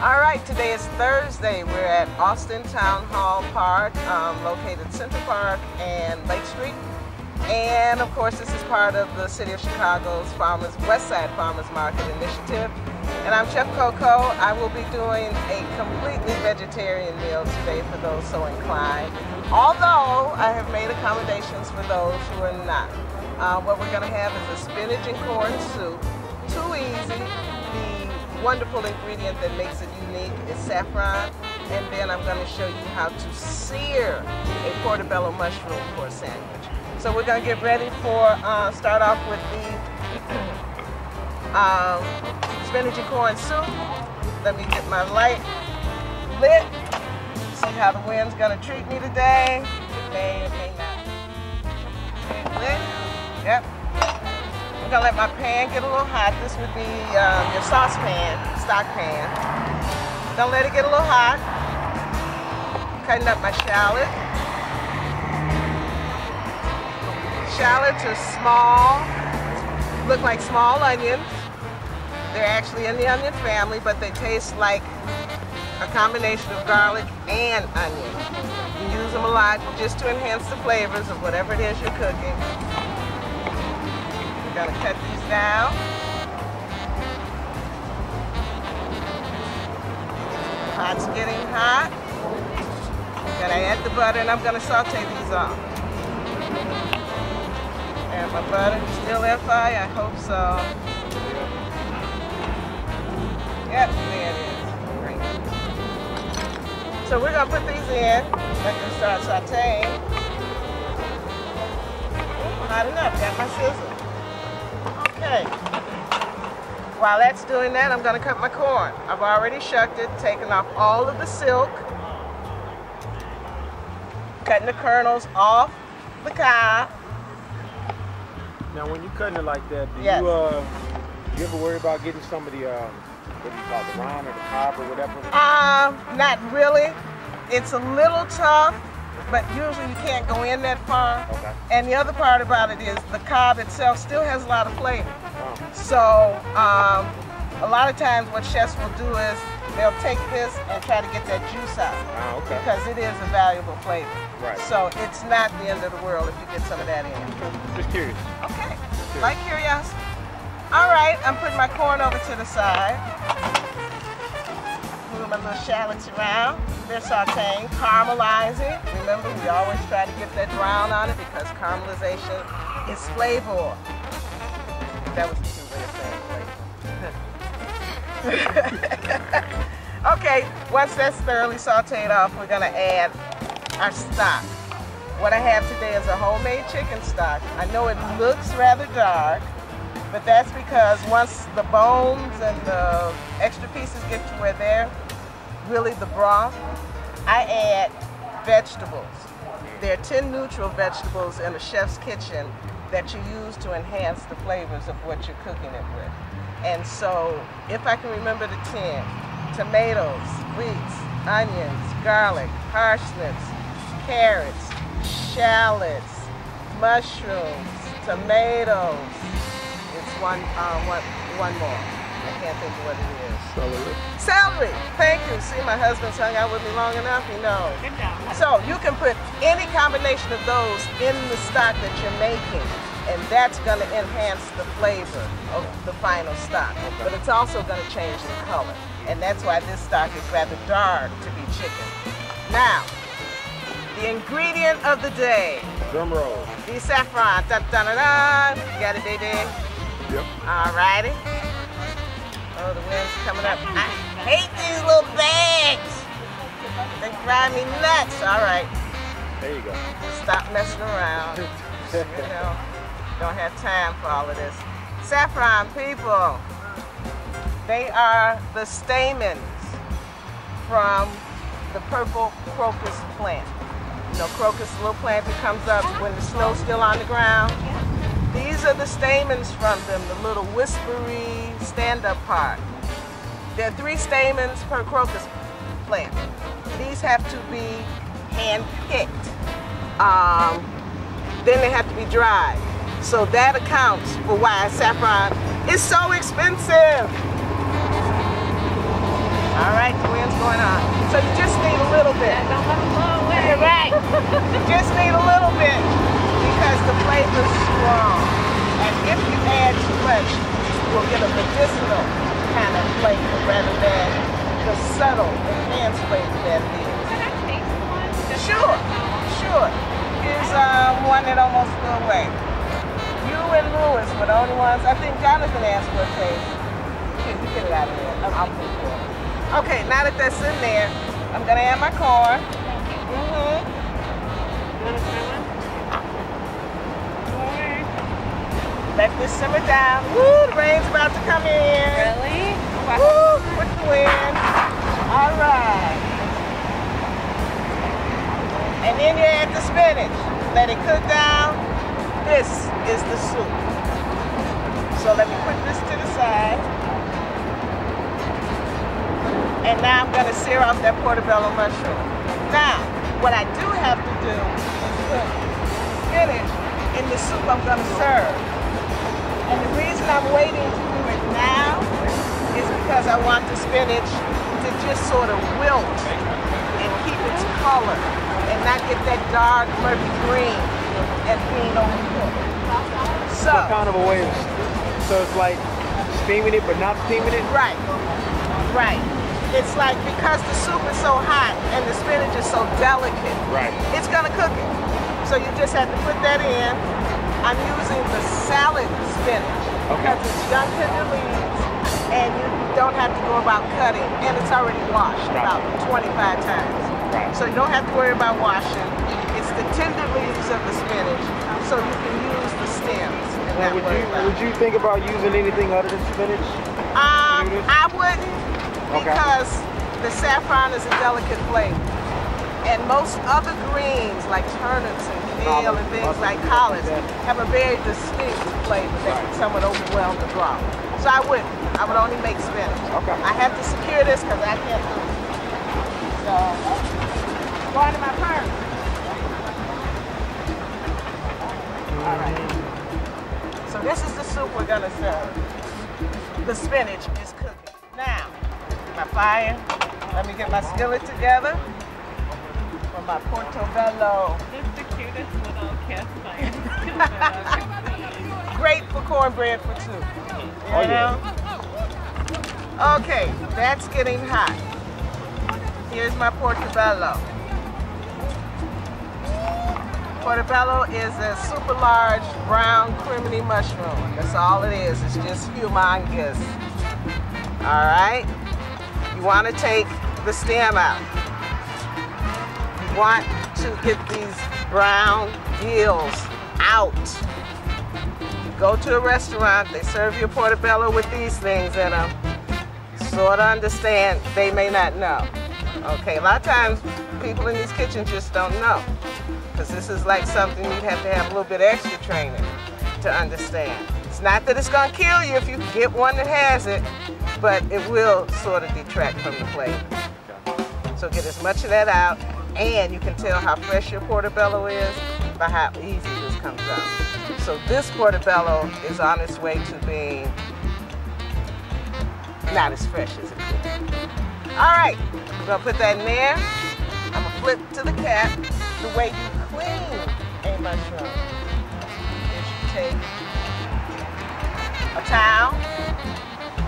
All right, today is Thursday. We're at Austin Town Hall Park, located Central Park and Lake Street. And of course, this is part of the City of Chicago's Westside Farmers Market Initiative. And I'm Chef Coco. I will be doing a completely vegetarian meal today for those so inclined. Although I have made accommodations for those who are not. What we're going to have is a spinach and corn soup. Too easy. The wonderful ingredient that makes it unique is saffron. And then I'm going to show you how to sear a portobello mushroom for a sandwich. So we're going to get ready for, start off with the spinach and corn soup. Let me get my light lit. See how the wind's going to treat me today. It may or may not. Okay, lit. Yep. I'm going to let my pan get a little hot. This would be your saucepan, stock pan. Don't let it get a little hot. Cutting up my shallot. Shallots are small, look like small onions. They're actually in the onion family, but they taste like a combination of garlic and onion. You use them a lot just to enhance the flavors of whatever it is you're cooking. We're gonna cut these down. Pot's getting hot. Gonna add the butter and I'm gonna saute these off. And my butter is still at fire, I hope so. Yep, there it is. Great. So we're gonna put these in, let them start sauteing. Ooh, hot enough, got my sizzle. Okay. While that's doing that, I'm gonna cut my corn. I've already shucked it, taken off all of the silk, cutting the kernels off the cob. Now, when you're cutting it like that, do yes. you ever worry about getting some of the, what do you call it, the rind or the cob or whatever? Not really. It's a little tough, but usually you can't go in that far. Okay. And the other part about it is the cob itself still has a lot of flavor. Oh. So a lot of times what chefs will do is they'll take this and try to get that juice out. Oh, okay. Because it is a valuable flavor. Right. So it's not the end of the world if you get some of that in. Just curious. Okay. Like curiosity. All right, I'm putting my corn over to the side. Move my little shallots around. They're sauteing, caramelizing. Remember, we always try to get that brown on it because caramelization is flavor. That was the true way of saying flavor. Okay, once that's thoroughly sauteed off, we're gonna add our stock. What I have today is a homemade chicken stock. I know it looks rather dark, but that's because once the bones and the extra pieces get to where they're really the broth, I add vegetables. There are 10 neutral vegetables in a chef's kitchen that you use to enhance the flavors of what you're cooking it with. And so, if I can remember the 10, tomatoes, sweets, onions, garlic, parsnips, carrots, shallots, mushrooms, tomatoes. It's one more. I can't think of what it is. Celery. Celery. Thank you. See, my husband's hung out with me long enough. He knows. Good job. So you can put any combination of those in the stock that you're making, and that's going to enhance the flavor of the final stock. Okay. But it's also going to change the color, and that's why this stock is rather dark to be chicken. Now, the ingredient of the day. Drum roll. The saffron. Dun, dun, dun, dun. You got it, baby? Yep. All righty. Oh, the wind's coming up. I hate these little bags. They drive me nuts. All right. There you go. Stop messing around. You know, don't have time for all of this. Saffron, people. They are the stamens from the purple crocus plant. You know, crocus, a little plant that comes up when the snow's still on the ground. These are the stamens from them, the little whispery stand-up part. There are 3 stamens per crocus plant. These have to be hand-picked. Then they have to be dried. So that accounts for why saffron is so expensive. All right, So you just need a little bit. Don't let them blow away. You're right. You just need a little bit because the flavor's strong. And if you add too much, you'll get a medicinal kind of flavor rather than the subtle, enhanced flavor that it is. Can I taste one? Sure, sure. Here's one that almost flew away. You and Louis were the only ones. I think Jonathan asked for a taste. Here, you get it out of there. I'll put it for you. Okay, now that that's in there, I'm gonna add my corn. You want to try one? Let this simmer down. Woo, the rain's about to come in. Really? Woo, with the wind. All right. And then you add the spinach. Let it cook down. This is the soup. So let me put this to the side. And now I'm gonna sear off that portobello mushroom. Now, what I do have to do is put spinach in the soup I'm gonna serve. And the reason I'm waiting to do it now is because I want the spinach to just sort of wilt and keep its color and not get that dark murky green as being overcooked. So, What kind of a way? So it's like steaming it, but not steaming it? right, right. It's like because the soup is so hot and the spinach is so delicate, Right. it's gonna cook it. So you just have to put that in. I'm using the salad spinach because it's young tender leaves and you don't have to go about cutting, and it's already washed about 25 times. Right. So you don't have to worry about washing. It's the tender leaves of the spinach, so you can use the stems. And Now, not worry about would you think about using anything other than spinach? I wouldn't, because the saffron is a delicate flavor. And most other greens like turnips and kale and things like collards have a very distinct flavor that can somewhat overwhelm the broth. So I wouldn't. I would only make spinach. Okay. I have to secure this because I can't do it. So, go into my purse. All right. So this is the soup we're gonna serve. The spinach is cooking. Now, my fire. Let me get my skillet together for my Portobello. It's the cutest little cast iron. Great for cornbread for two. You know? Okay, that's getting hot. Here's my Portobello. Portobello is a super large brown criminy mushroom. That's all it is. It's just humongous. All right? You want to take the stem out. You want to get these brown gills out. You go to a restaurant, they serve you a portobello with these things in them. Sort of understand, they may not know. Okay, a lot of times people in these kitchens just don't know. Because this is like something you'd have to have a little bit extra training to understand. It's not that it's going to kill you if you get one that has it, but it will sort of detract from the flavor. So get as much of that out, and you can tell how fresh your portobello is by how easy this comes out. So this portobello is on its way to being not as fresh as it could be. All right, we're gonna put that in there. I'm gonna flip to the cap. The way you clean a mushroom is you take a towel,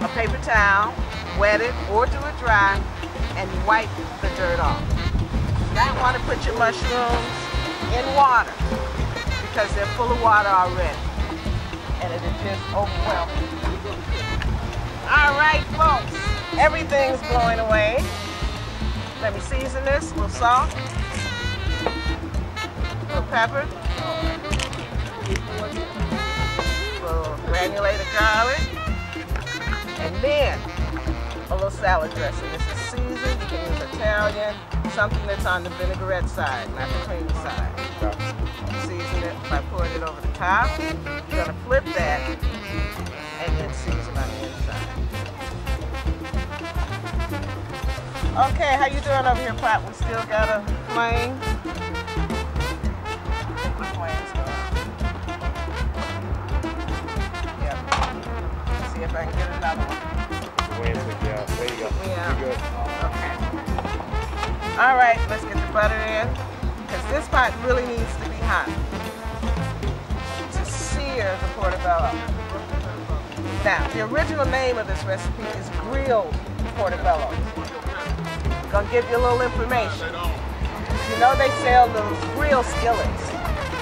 a paper towel, wet it or do it dry, and wipe the dirt off. You don't want to put your mushrooms in water because they're full of water already, and it'll just overwhelm you. All right, folks, everything's blowing away. Let me season this, a little salt, a little pepper, a little granulated garlic, and then a little salad dressing. This is seasoned. You can use Italian, something that's on the vinaigrette side, not the creamy side. Season it by pouring it over the top. You're gonna flip that and then season on the inside. Okay, how you doing over here, Pop? We still got a flame? The flame's going. Yep. Let's see if I can get another one. Yeah, there you go. Yeah. You're good. Okay. All right, let's get the butter in, because this pot really needs to be hot to sear the portobello. Now, the original name of this recipe is grilled portobello. Gonna give you a little information. You know they sell those grill skillets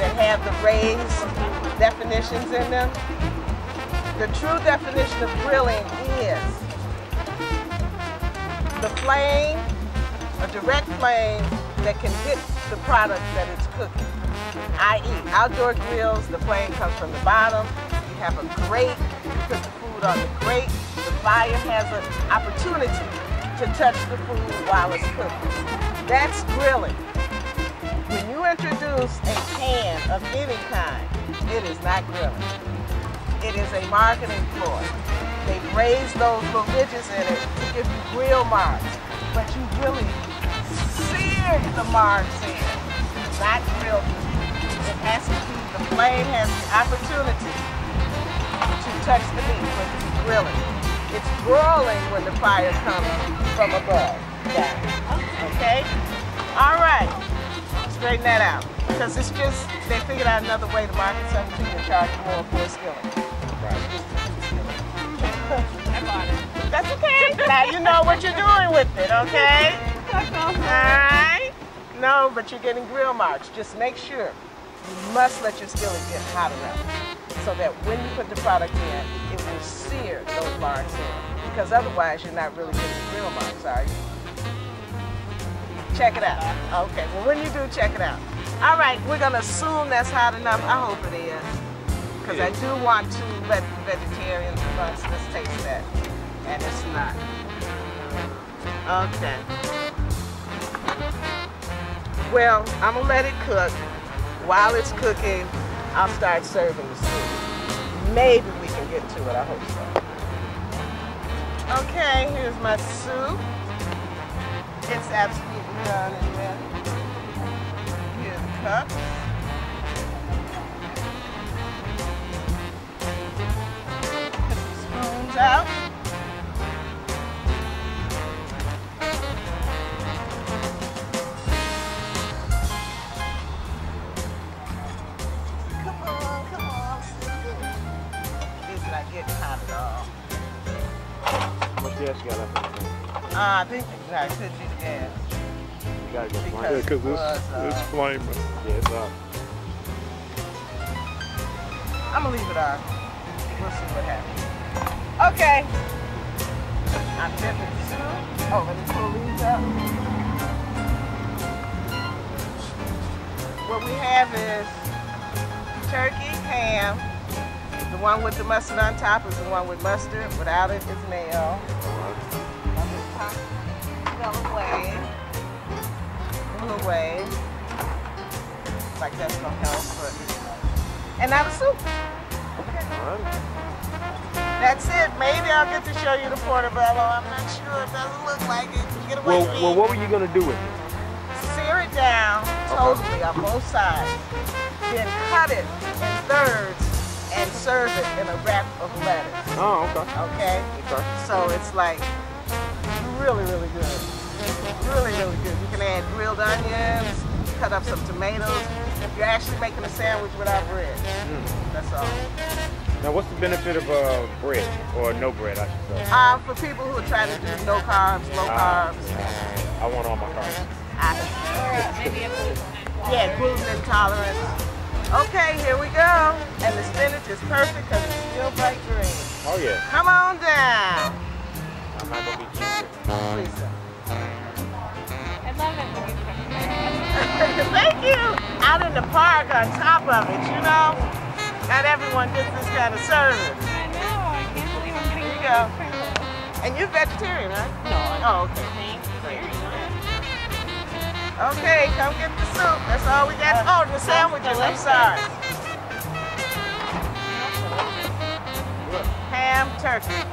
that have the raised definitions in them? The true definition of grilling is the flame, a direct flame that can hit the product that it's cooking. I.e., outdoor grills, the flame comes from the bottom. You have a grate, you put the food on the grate. The fire has an opportunity to touch the food while it's cooking. That's grilling. When you introduce a pan of any kind, it is not grilling. It is a marketing ploy. They've raised those little ridges in it to give you grill marks, but you really seared the marks in, not grilled it. It has to be, the flame has the opportunity to touch the meat when it's grilling. It's broiling when the fire comes from above. Okay? All right. Straighten that out. Because it's just, they figured out another way to market something to you and charge you more for a skillet. Right. I bought it. That's okay. Now you know what you're doing with it, okay? All right? No, but you're getting grill marks. Just make sure you must let your skillet get hot enough so that when you put the product in, it will sear those marks in. Because otherwise, you're not really getting grill marks, are you? Check it out. Okay, well when you do, check it out. All right, we're gonna assume that's hot enough. I hope it is. Because I do want to let the vegetarians let's taste that. And it's not. Okay. Well, I'm gonna let it cook. While it's cooking, I'll start serving the soup. Maybe we can get to it, I hope so. Okay, here's my soup. It's absolutely done and ready. Here's the cup. Put some spoons out. Come on. It's not getting hot at all. How much gas you got left? I think that could be the gas. You gotta get Yeah, because it's flaming. Yeah, it's up. I'm gonna leave it on. We'll see what happens. Okay. I'm dipping the soup. Oh, let me pull these up. What we have is turkey, ham. The one with the mustard on top is the one with mustard. Without it is mayo. Little way. Like that's gonna help, but and now the soup. Okay. That's it. Maybe I'll get to show you the portobello. I'm not sure. It doesn't look like it. Get away from me. Well, what were you gonna do with it? Sear it down totally on both sides. Then cut it in thirds and serve it in a wrap of lettuce. Oh, okay. Okay? So it's like really, really good. Really, really good. You can add grilled onions, cut up some tomatoes. You're actually making a sandwich without bread. That's all. Now, what's the benefit of bread, or no bread, I should say? For people who are trying to do no carbs, low carbs. I want all my carbs. Yeah, gluten intolerance. Okay, here we go. And the spinach is perfect because it's still bright green. Oh, yeah. Come on down. I'm not going to be cheated. Lisa. I love it when you cook. Thank you. Out in the park on top of it, you know? Not everyone gets this kind of service. I know. I can't believe I'm getting Here you go. And you're vegetarian, right? No. Oh, okay. Okay, come get the soup. That's all we got. Oh, the sandwiches. I'm sorry. Ham, turkey.